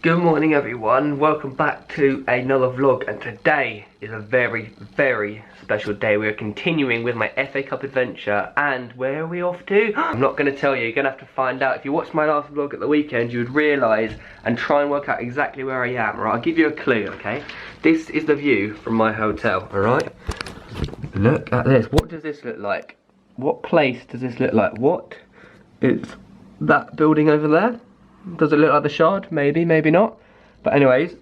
Good morning everyone, welcome back to another vlog, and today is a very, very special day. We are continuing with my FA Cup adventure, and where are we off to? I'm not going to tell you, you're going to have to find out. If you watched my last vlog at the weekend, you would realise and try and work out exactly where I am. Right, I'll give you a clue, okay? This is the view from my hotel, alright? Look at this, what does this look like? What place does this look like? What is that building over there? Does it look like the Shard? Maybe, maybe not. But anyways,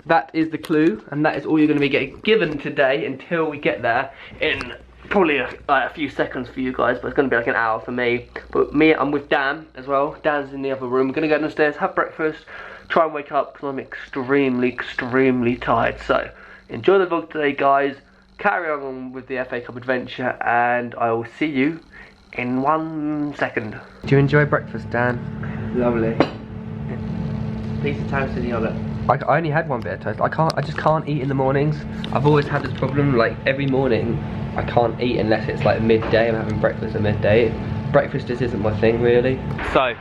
that is the clue, and that is all you're going to be getting given today until we get there in probably a few seconds for you guys, but it's going to be like an hour for me. But I'm with Dan as well. Dan's in the other room. We're going to go downstairs, have breakfast, try and wake up because I'm extremely, extremely tired. So, enjoy the vlog today, guys. Carry on with the FA Cup adventure, and I will see you in 1 second. Do you enjoy breakfast, Dan? Lovely. Piece of toast and yogurt. I only had one bit of toast. I just can't eat in the mornings. I've always had this problem, like every morning I can't eat unless it's like midday. I'm having breakfast at midday. Breakfast just isn't my thing really. So,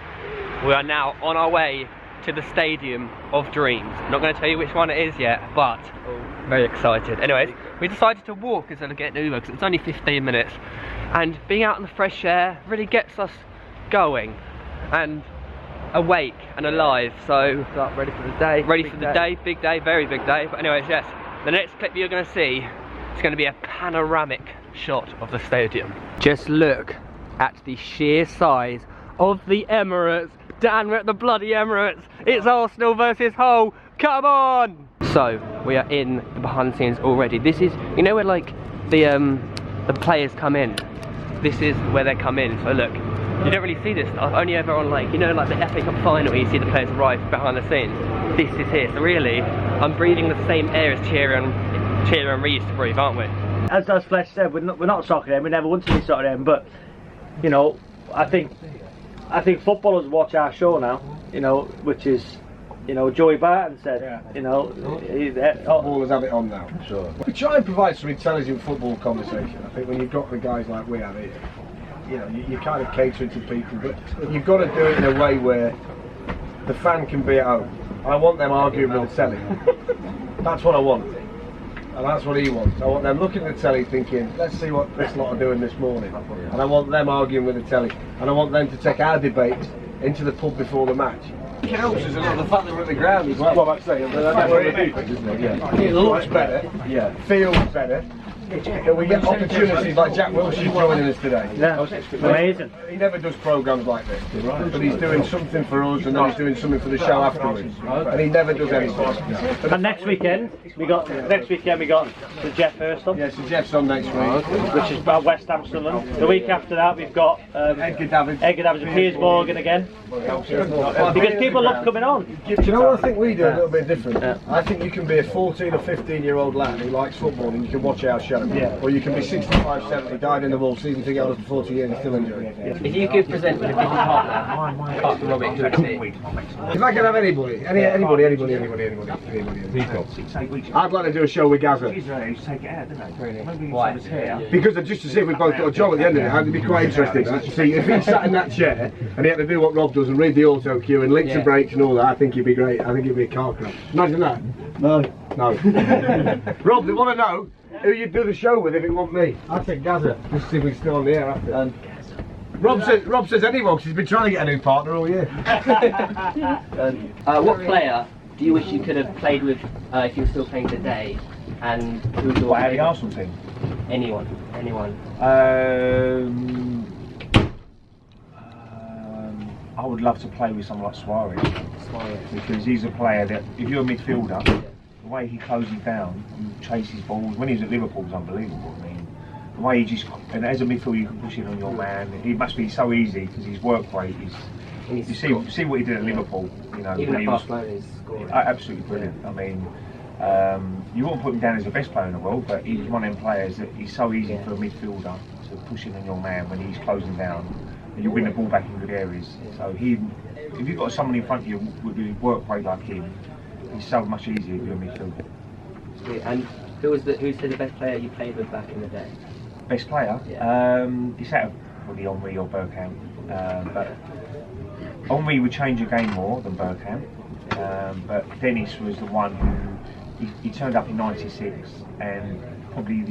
we are now on our way to the Stadium of Dreams. I'm not going to tell you which one it is yet, but very excited. Anyways, we decided to walk instead of getting Uber because it's only 15 minutes. And being out in the fresh air really gets us going and awake and alive, so ready for the day. Ready for the day, big day, very big day. But anyways, yes, the next clip you're going to see is going to be a panoramic shot of the stadium. Just look at the sheer size of the Emirates. Dan, we're at the bloody Emirates. It's Arsenal versus Hull. Come on! So we are in the behind the scenes already. This is, you know, where like the players come in. This is where they come in. So look. You don't really see this stuff, only ever on like, you know, like the FA Cup final where you see the players arrive behind the scenes. This is here, so really, I'm breathing the same air as Thierry and Reece used to breathe, aren't we? As Fletch said, we're not soccer in, we never want to be soccer in, but, you know, I think footballers watch our show now, you know, which is, you know, Joey Barton said, you know, footballers have it on now, sure. We try and provide some intelligent football conversation. I think when you've got the guys like we have here, you know, you're kind of catering to people, but you've got to do it in a way where the fan can be at home. I want them arguing with the telly. That's what I want. And that's what he wants. I want them looking at the telly thinking, let's see what this lot are doing this morning. And I want them arguing with the telly. And I want them to take our debates into the pub before the match. It helps us a lot, the fact that we're at the ground as well. Well, that's what it is, isn't it? Yeah. It looks better, feels better. We get opportunities like Jack Wilshere joining us today. Yeah, amazing. He never does programmes like this, but he's doing something for us and then he's doing something for the show afterwards. And he never does anything. And next weekend we got the Jeff Hurst on. Yeah, so Jeff's on next week, which is about West Ham Sunderland. The week after that we've got Edgar Davids and Piers Morgan again. Because people love coming on. Do you know what I think we do a little bit different? I think you can be a 14 or 15-year-old lad who likes football and you can watch our show. Or you can be 65, 70, died in the wall, season ticket holders for 40 years and still enjoy it. If you could present with a business partner, apart from Robbie, who would it be? If I could have anybody, I'd like to do a show with Gaza. Why? Because just to see if we've both got a job at the end of it, it'd be quite interesting to see if he sat in that chair and he had to do what Rob does and read the auto cue and links and breaks and all that. I think he'd be great. I think he'd be a car crash. Imagine that. No. Rob, they want to know who you'd do the show with if it wasn't me. I'd say Gaza. Just to see if we're still on the air after. Rob says anyone because he's been trying to get a new partner all year. What player do you wish you could have played with if you were still playing today? And who would you the Arsenal team? Anyone. I would love to play with someone like Suarez. Because he's a player that, if you're a midfielder, the way he closes down and chases balls, when he was at Liverpool was unbelievable. I mean, the way he just, and as a midfielder you can push in on your man, it must be so easy because his work rate is, you see what he did at Liverpool, you know. Even at Barcelona he's scored. Absolutely brilliant. I mean, you won't put him down as the best player in the world, but he's one of them players that he's so easy for a midfielder to push in on your man when he's closing down. And you win the ball back in good areas. So if you've got someone in front of you with a work rate like him, it's so much easier if you're a midfielder. And who's the best player you played with back in the day? Best player? Yeah. It's out of probably Henry or Bergkamp. But Henry would change a game more than Bergkamp. But Dennis was the one who he turned up in '96, and probably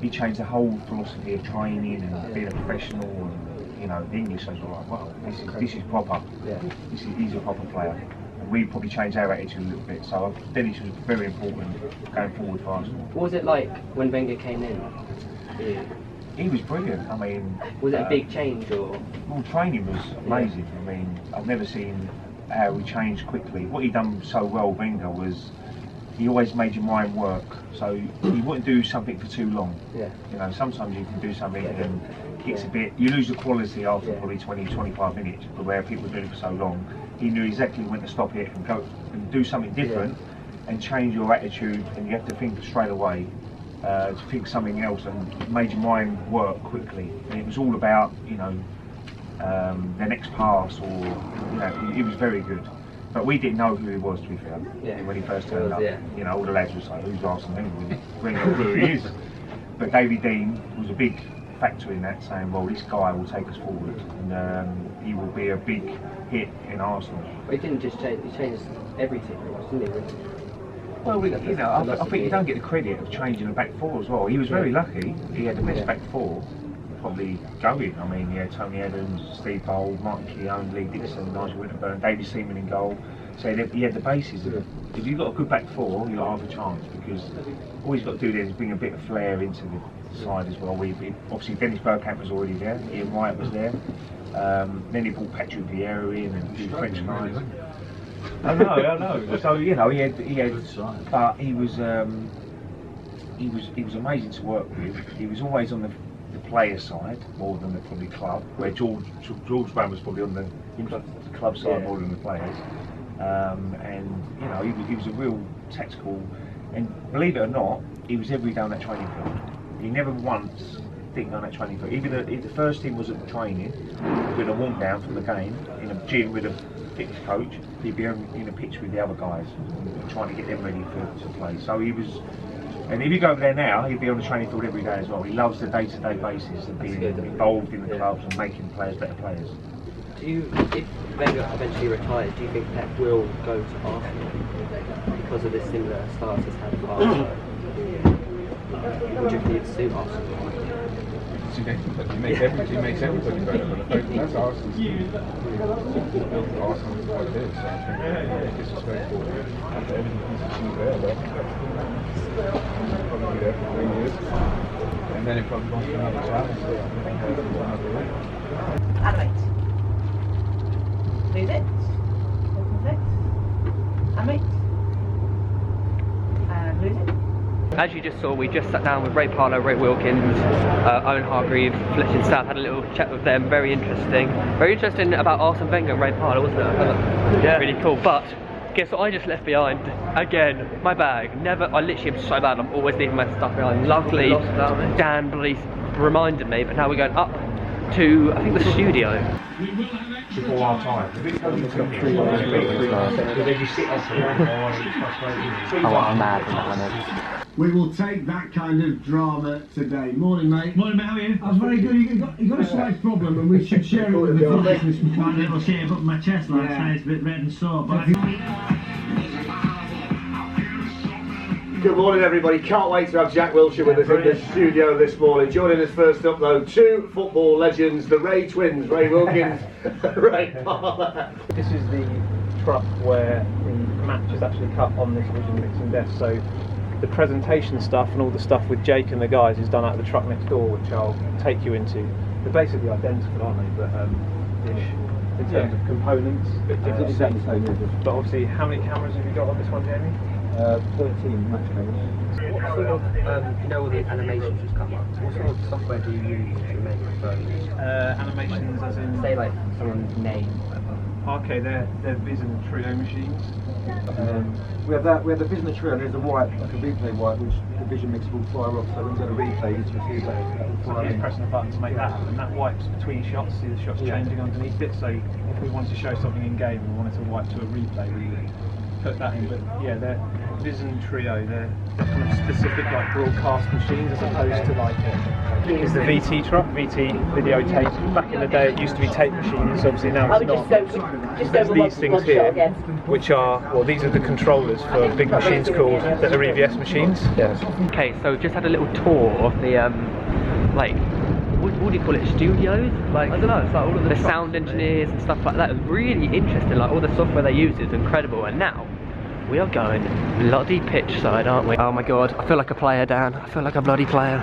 he changed the whole philosophy of training and being a professional. And, you know, the English was like, wow, this is proper. Yeah. He's a proper player. And we probably changed our attitude a little bit. So Dennis was very important going forward for Arsenal. What was it like when Wenger came in? He was brilliant. I mean, was it a big change or? Well, training was amazing. I mean, I've never seen how he changed quickly. What he done so well, Wenger, was he always made your mind work. So he wouldn't do something for too long. Yeah. You know, sometimes you can do something and it's a bit, you lose the quality after probably 20, 25 minutes. But where people were doing it for so long, he knew exactly when to stop it and go and do something different and change your attitude. And you have to think straight away. To think something else, and made your mind work quickly. And it was all about, you know, the next pass, or you know, he was very good. But we didn't know who he was, to be fair, when he first turned up. You know, all the lads were saying, "Who's Arsene Wenger?" We didn't know who he is. But David Dean was a big factor in that, saying, "Well, this guy will take us forward, and he will be a big hit in Arsenal." But he didn't just change; he changed everything, didn't he? Well, you know, I think you don't get the credit of changing the back four as well. He was very lucky. He had the best back four probably going. I mean, he had Tony Adams, Steve Bold, Martin Keown, Lee Dixon, Nigel Winterburn, David Seaman in goal. So he had the bases. If you've got a good back four, you've got half a chance, because all he's got to do there is bring a bit of flair into the side as well. Obviously, Dennis Bergkamp was already there, Ian Wright was there. Then he brought Patrick Vieira in and two French guys. I know. So you know, he had, but he was amazing to work with. He was always on the player side more than the probably club, where George Brown was probably on the club side more than the players. And you know, he was a real tactical, and believe it or not, he was every day on that training field. He never once didn't on that training field. Even the first team was at training, with a warm down from the game in a gym with a fitness coach. He'd be in a pitch with the other guys and trying to get them ready to play. So he was, and if you go over there now, he'd be on the training field every day as well. He loves the day-to-day basis of being involved in the clubs and making players better players. If Wenger eventually retires, do you think Pep will go to Arsenal because of this similar start as had Parlour? Would you think it suit Arsenal? He makes everybody better, but I think that's Arsenal's Arsenal's what it is. So I think it's disrespectful to everything he's achieved there, but he'll probably be there for 3 years, and then he probably wants another challenge. Animate. Lose it. Animate. And lose it. As you just saw, we just sat down with Ray Parlour, Ray Wilkins, Owen Hargreaves, Fletch and South, had a little chat with them. Very interesting about Arsene Wenger and Ray Parlour, wasn't it? Yeah. Really cool. But guess what I just left behind? Again, my bag. I literally am so bad, I'm always leaving my stuff behind. Luckily, Dan bloody reminded me, but now we're going up to, I think, the studio. Before our time. I'm mad. We will take that kind of drama today. Morning, mate. Morning, mate. How are you? I was very good. You got a slight problem, and we should share it with the business. My little shave up my chest last night. It's a bit red and sore. But Good morning, everybody. Can't wait to have Jack Wilshere with us in the studio this morning. Joining us first up, though, two football legends, the Ray twins, Ray Wilkins, Ray Parlour. This is the truck where the match is actually cut on this original mixing desk. So the presentation stuff and all the stuff with Jake and the guys is done out of the truck next door, which I'll take you into. They're basically identical, aren't they? But ish in terms of components. But obviously, how many cameras have you got on this one, Jamie? 13 match cameras. What sort of, you know, all the animations just come up. What sort of software do you use to make those? Animations as in... Say like someone's name. Okay, they're Vision Trio machines. We have the Vision Trio, and there's a white, like a replay white, which the Vision mix will fire off. So when you go to replay, you can see that. So he's pressing the button to make that happen, and that wipes between shots. See the shots changing underneath it. So if we wanted to show something in game and we wanted to wipe to a replay, we would put that in, but yeah, they're Vision Trio. They're kind of specific like broadcast machines as opposed to like is the VT truck, VT videotape. Back in the day, it used to be tape machines. Obviously now it's not. There's these things here, which are these are the controllers for big machines called that are EVS machines. Yeah. Okay, so just had a little tour of the like. What do you call it? Studios? Like I don't know. It's like all of the sound engineers and stuff like that. It was really interesting. Like all the software they use is incredible. And now we are going bloody pitch side, aren't we? Oh my god! I feel like a player, Dan. I feel like a bloody player.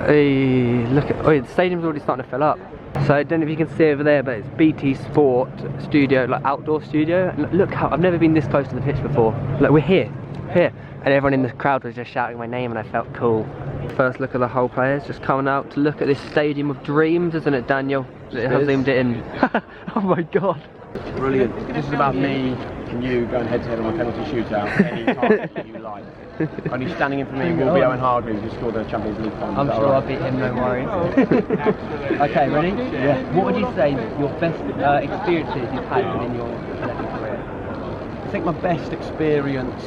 Hey, look at the stadium's already starting to fill up. So I don't know if you can see over there, but it's BT Sport Studio, like outdoor studio. And look how I've never been this close to the pitch before. Like we're here, and everyone in the crowd was just shouting my name, and I felt cool. First look at the whole players just coming out to look at this stadium of dreams, isn't it, Daniel? It has zoomed it in. Oh my god. Brilliant. This is about me and you going head to head on a penalty shootout any time that you like. Only standing in for me will be Owen Hargreaves, who scored the Champions League final. I'm sure I'll beat him, no worries. Okay, ready? Yeah. What would you say your best experiences you've had within your collective career? I think my best experience,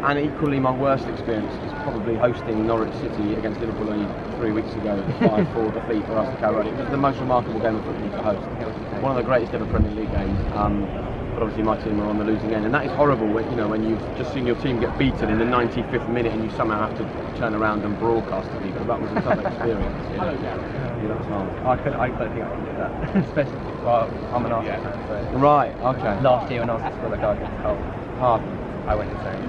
and equally my worst experience, is probably hosting Norwich City against Liverpool only 3 weeks ago. 5-4 defeat for us to carry on. It was the most remarkable game of football to host. One of the greatest ever Premier League games. But obviously my team are on the losing end, and that is horrible. When, you know, when you've just seen your team get beaten in the 95th minute, and you somehow have to turn around and broadcast to people. That was a tough experience. Yeah, that was hard. I don't think I can do that. Especially, well, I'm an Arsenal fan, so. Right. Okay. Last year when I was at school, the guy gets cold. Hard. I went insane.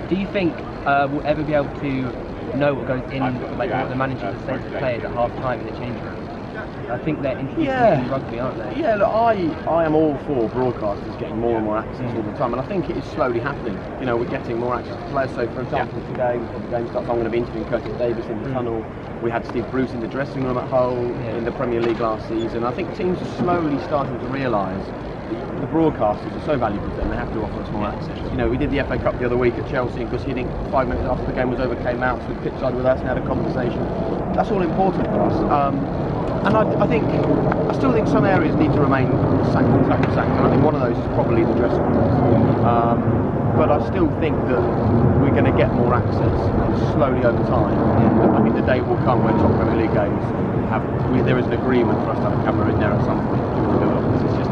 Do you think we'll ever be able to know what goes in, like what the manager says to players at half time in the change room? I think they're introducing it in rugby, aren't they? Yeah, look, I am all for broadcasters getting more and more access all the time, and I think it is slowly happening. You know, we're getting more access to players. So, for example, today, when the game starts, I'm going to be interviewing Curtis Davis in the tunnel. We had Steve Bruce in the dressing room at Hull in the Premier League last season. I think teams are slowly starting to realise the broadcasters are so valuable to them, they have to offer us more access. You know, we did the FA Cup the other week at Chelsea, and Gus Hiddink, 5 minutes after the game was over, came out to the pitch side with us and had a conversation. That's all important for us. And I still think some areas need to remain sacrosanct, and I think one of those is probably the dressing rooms. But I still think that we're going to get more access slowly over time. I think the day will come where top Premier League games there is an agreement for us to have a camera in there at some point. It's just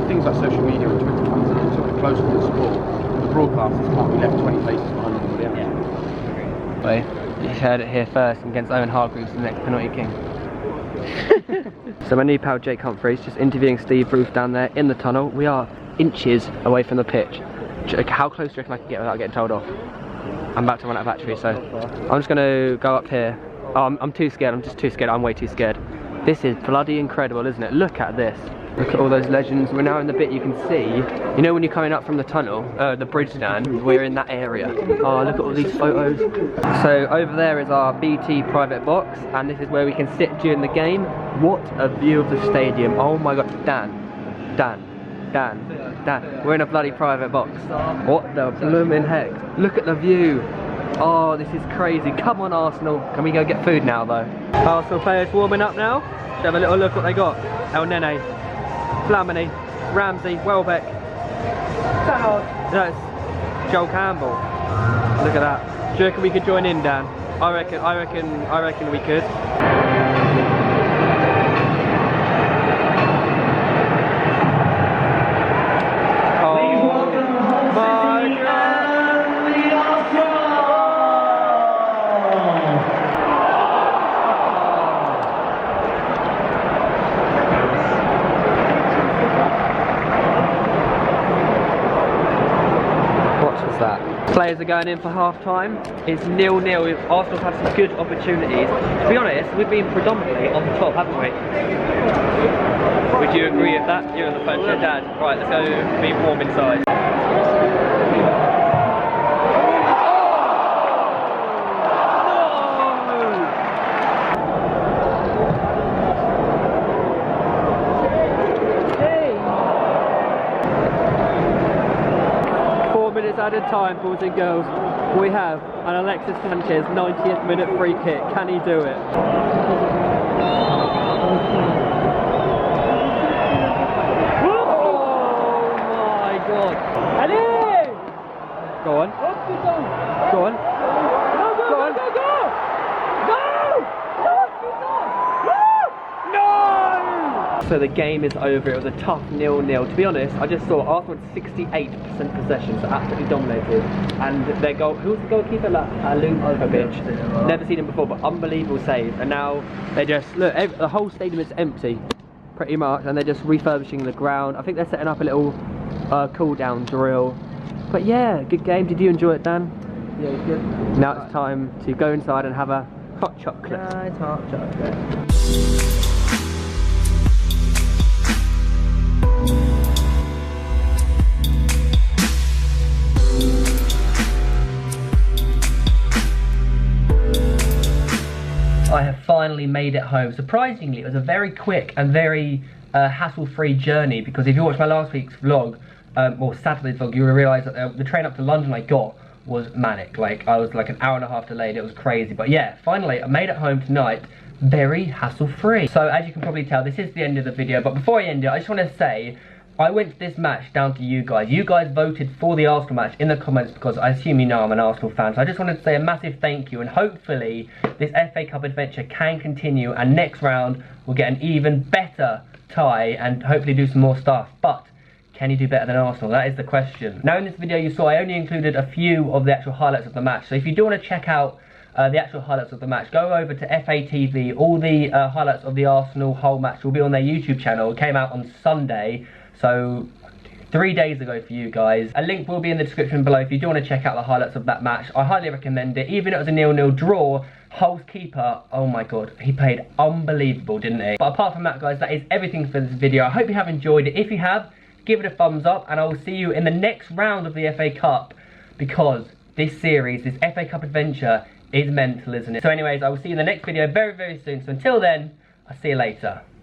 things like social media and Twitter comes in and took it closer to the sport. The broadcasters can't be left 20 paces behind everybody else. Wait, you heard it here first against Owen Hargreaves, the next penalty king. So my new pal Jake Humphries just interviewing Steve Bruce down there in the tunnel. We are inches away from the pitch. How close do you reckon I can get without getting told off? I'm about to run out of battery, so I'm just going to go up here. Oh, I'm too scared. I'm just too scared. I'm way too scared. This is bloody incredible, isn't it? Look at this. Look at all those legends. We're now in the bit you can see. You know when you're coming up from the tunnel, the bridge stand, we're in that area. Oh, look at all these photos. So over there is our BT private box, and this is where we can sit during the game. What a view of the stadium. Oh my god. Dan. We're in a bloody private box. What the blooming heck. Look at the view. Oh, this is crazy. Come on, Arsenal. Can we go get food now, though? Arsenal players warming up now. Let's have a little look what they got. El Nene, Flamini, Ramsey, Welbeck. That's Joel Campbell. Look at that. Do you reckon we could join in, Dan? I reckon we could. Players are going in for half time. It's 0-0. Arsenal have had some good opportunities. To be honest, we've been predominantly on the top, haven't we? Would you agree with that? You're on the phone to your dad. Right, let's go be warm inside. 4 minutes added time, boys and girls. We have an Alexis Sanchez 90th minute free kick. Can he do it? Oh God. Allez! Go on. Go on. Go on. No! So the game is over. It was a tough 0-0. To be honest, I just saw Arsenal had 68% possession, so absolutely dominated. And their goal, who was the goalkeeper? Lukovic. Never seen him before, but unbelievable save. And now they just, look, the whole stadium is empty, pretty much, and they're just refurbishing the ground. I think they're setting up a little cool down drill. But yeah, good game. Did you enjoy it, Dan? Yeah, it's good. Now it's time to go inside and have a hot chocolate. Nice hot chocolate. I have finally made it home. Surprisingly, it was a very quick and very hassle-free journey, because if you watched my last week's vlog, or Saturday's vlog, you will realise that the train up to London I got was manic. Like, I was like an hour and a half delayed. It was crazy. But yeah, finally I made it home tonight, very hassle-free. So as you can probably tell, this is the end of the video. But before I end it, I just want to say, I went to this match down to you guys. You guys voted for the Arsenal match in the comments, because I assume you know I'm an Arsenal fan. So I just wanted to say a massive thank you, and hopefully this FA Cup adventure can continue, and next round we'll get an even better tie and hopefully do some more stuff. But can you do better than Arsenal? That is the question. Now in this video you saw I only included a few of the actual highlights of the match. So if you do want to check out the actual highlights of the match, go over to FATV. All the highlights of the Arsenal whole match will be on their YouTube channel. It came out on Sunday. So 3 days ago for you guys. A link will be in the description below if you do want to check out the highlights of that match. I highly recommend it. Even if it was a 0-0 draw, Hull's keeper, oh my god, he played unbelievable, didn't he? But apart from that, guys, that is everything for this video. I hope you have enjoyed it. If you have, give it a thumbs up, and I will see you in the next round of the FA Cup, because this series, this FA Cup adventure, is mental, isn't it? So anyways, I will see you in the next video very, very soon. So until then, I'll see you later.